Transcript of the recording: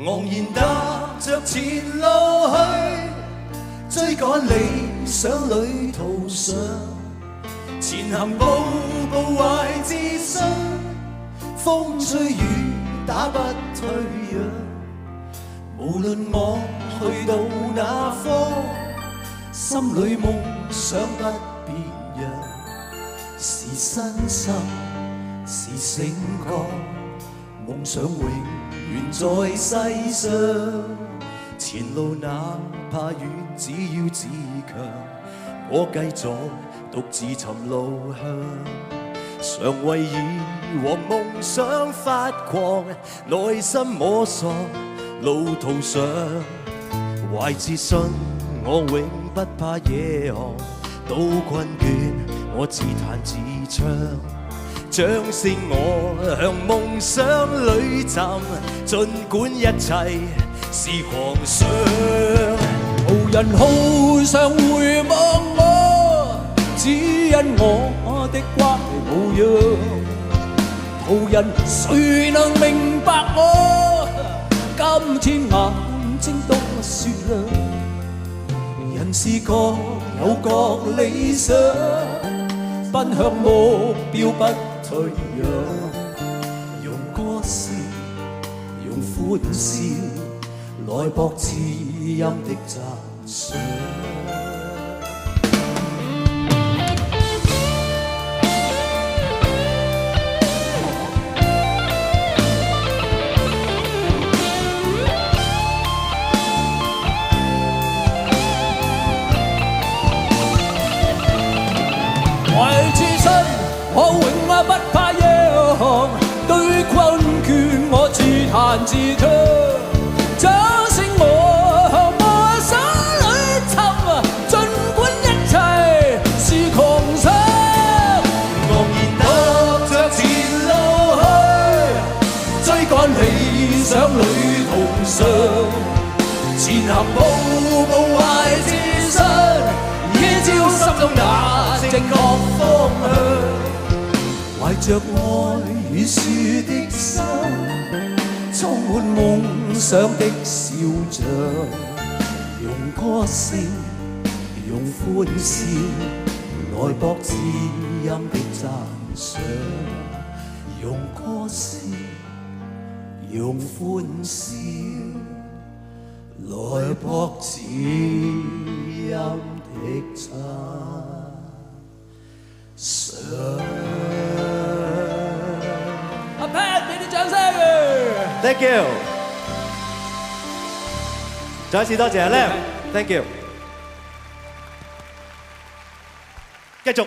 昂然踏着前路去，追趕理想旅途上，前行步步懷自信，風吹雨打不退讓。無論我去到哪方，心裏夢想不變樣。是身心，是醒覺，夢想永遠在世上。前路哪怕遠，只要自強，我繼續獨自尋路向。常為以往夢想發狂，內心摸索路途上，懷自信我永不怕野航，到困倦我自彈自唱，掌聲我向夢想裏尋，儘管一切是狂想。無人好想回望我，只因我的乖模樣。途人誰能明白我？今天眼睛多雪亮，人是各有各理想，奔向目標不退讓。用歌聲，用歡笑，來博知音的讚賞。為自信，我永不怕野航，對困倦我自彈自唱，掌聲我向夢想裏尋，儘管一切是狂想。昂然踏着前路去，追趕理想旅途上，前行步步懷自信，依照心中那正確方向，懷着愛與樹的心，充滿夢想的笑像。用歌聲，用歡笑，來博知音的讚賞。用歌聲，用歡笑，來博知音的讚賞。阿 Pat， 俾啲掌聲。Thank you。再一次多謝阿 Lam，Thank you。繼續。